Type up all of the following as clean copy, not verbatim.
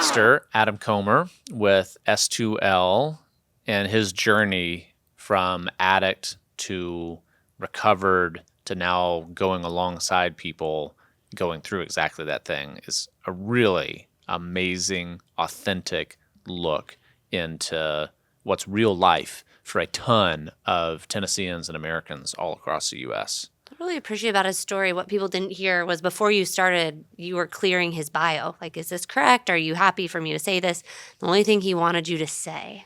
pastor, Adam Comer, with S2L, and his journey from addict to recovered to now going alongside people going through exactly that thing is a really amazing, authentic look into what's real life for a ton of Tennesseans and Americans all across the U.S. I really appreciate about his story. What people didn't hear was before you started, you were clearing his bio. Like, is this correct? Are you happy for me to say this? The only thing he wanted you to say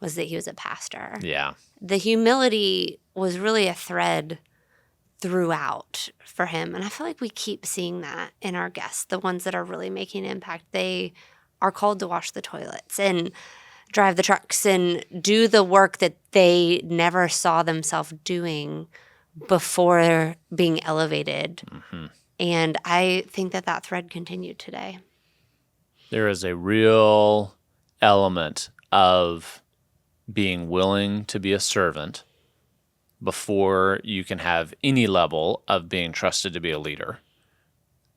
was that he was a pastor. Yeah. The humility was really a thread throughout for him. And I feel like we keep seeing that in our guests, the ones that are really making an impact. They are called to wash the toilets and drive the trucks and do the work that they never saw themselves doing before being elevated. Mm-hmm. And I think that that thread continued today. There is a real element of being willing to be a servant before you can have any level of being trusted to be a leader.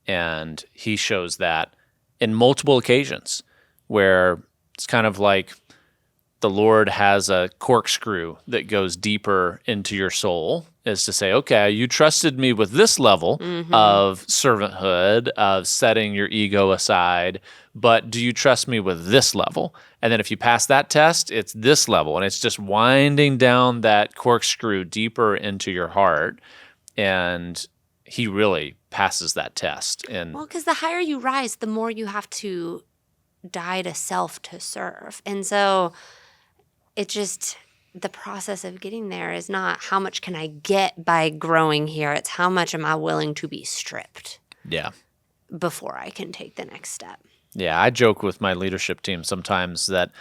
And he shows that in multiple occasions where it's kind of like the Lord has a corkscrew that goes deeper into your soul, is to say, okay, you trusted me with this level of servanthood, of setting your ego aside, but do you trust me with this level? And then if you pass that test, it's this level, and it's just winding down that corkscrew deeper into your heart, and he really passes that test. And well, because the higher you rise, the more you have to die to self to serve. And so it just, the process of getting there is not how much can I get by growing here. It's how much am I willing to be stripped before I can take the next step. Yeah, I joke with my leadership team sometimes that,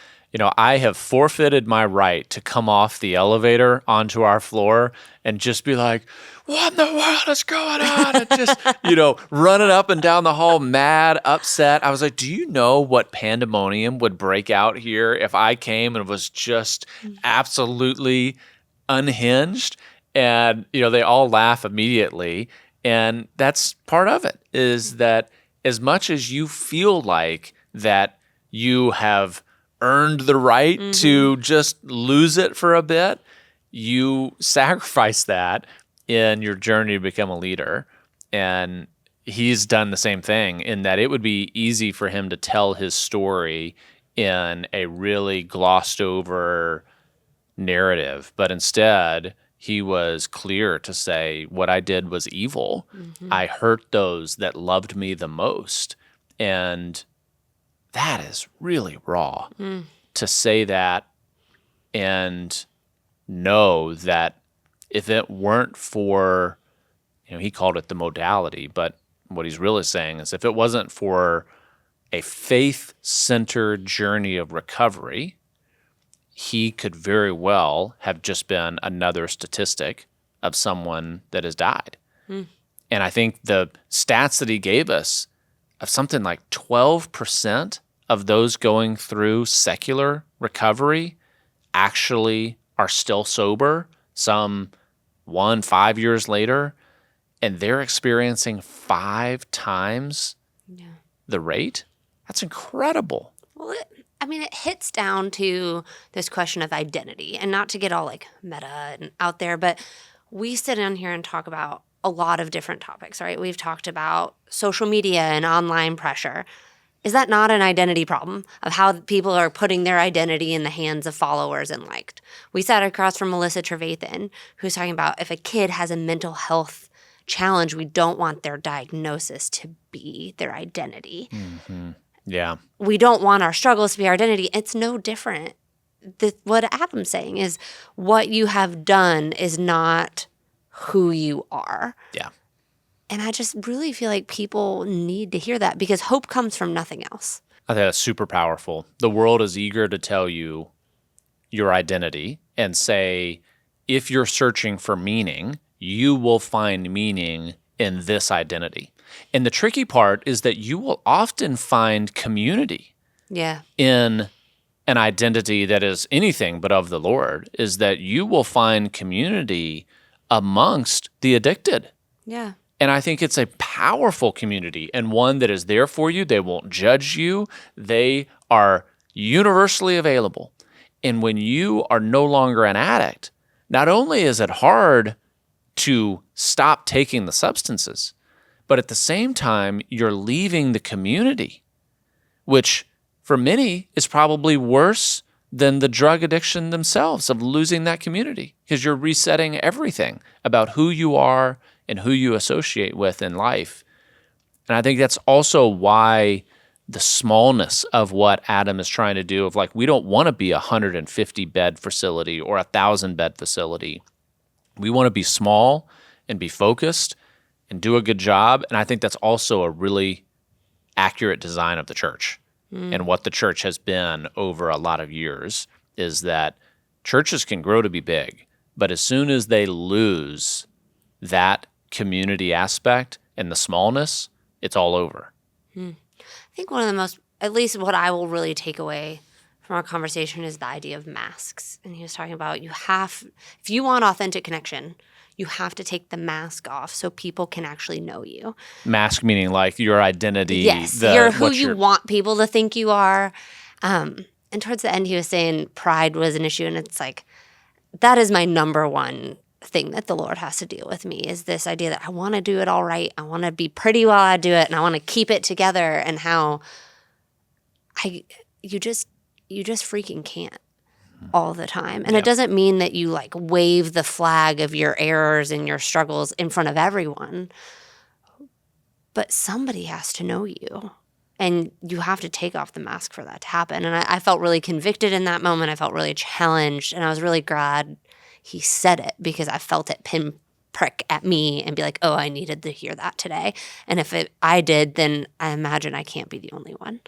I have forfeited my right to come off the elevator onto our floor and just be like, what in the world is going on? And just, running up and down the hall, mad, upset. I was like, do you know what pandemonium would break out here if I came and was just absolutely unhinged? And, they all laugh immediately. And that's part of it, is that as much as you feel like that you have earned the right to just lose it for a bit, you sacrifice that in your journey to become a leader. And he's done the same thing in that it would be easy for him to tell his story in a really glossed over narrative. But instead, he was clear to say, what I did was evil. I hurt those that loved me the most. And that is really raw to say that and know that if it weren't for, he called it the modality, but what he's really saying is if it wasn't for a faith-centered journey of recovery, he could very well have just been another statistic of someone that has died. And I think the stats that he gave us of something like 12% of those going through secular recovery actually are still sober, some 5 years later, and they're experiencing 5 times the rate. That's incredible. Well, it hits down to this question of identity, and not to get all like meta and out there, but we sit down here and talk about a lot of different topics, right? We've talked about social media and online pressure. Is that not an identity problem of how people are putting their identity in the hands of followers and liked? We sat across from Melissa Trevathan, who's talking about if a kid has a mental health challenge, we don't want their diagnosis to be their identity. Yeah. We don't want our struggles to be our identity. It's no different. What Adam's saying is what you have done is not who you are. Yeah. And I just really feel like people need to hear that because hope comes from nothing else. I think that's super powerful. The world is eager to tell you your identity and say, if you're searching for meaning, you will find meaning in this identity. And the tricky part is that you will often find community in an identity that is anything but of the Lord, is that you will find community amongst the addicted. Yeah. And I think it's a powerful community and one that is there for you. They won't judge you. They are universally available. And when you are no longer an addict, not only is it hard to stop taking the substances, but at the same time, you're leaving the community, which for many is probably worse than the drug addiction themselves of losing that community, because you're resetting everything about who you are and who you associate with in life. And I think that's also why the smallness of what Adam is trying to do, of like, we don't want to be a 150 bed facility or a 1,000 bed facility. We want to be small and be focused and do a good job. And I think that's also a really accurate design of the church. And what the church has been over a lot of years is that churches can grow to be big, but as soon as they lose that community aspect and the smallness, it's all over. I think one of the most, at least what I will really take away from our conversation, is the idea of masks. And he was talking about if you want authentic connection, you have to take the mask off so people can actually know you. Mask meaning like your identity. Yes, you're who you want people to think you are. And towards the end, he was saying pride was an issue. And it's like, that is my number one thing that the Lord has to deal with me, is this idea that I want to do it all right. I want to be pretty while I do it, and I want to keep it together, and how you just freaking can't all the time. And it doesn't mean that you like wave the flag of your errors and your struggles in front of everyone, but somebody has to know you, and you have to take off the mask for that to happen. And I felt really convicted in that moment. I felt really challenged, and I was really glad he said it, because I felt it pinprick at me and be like, oh, I needed to hear that today. And if I did, then I imagine I can't be the only one.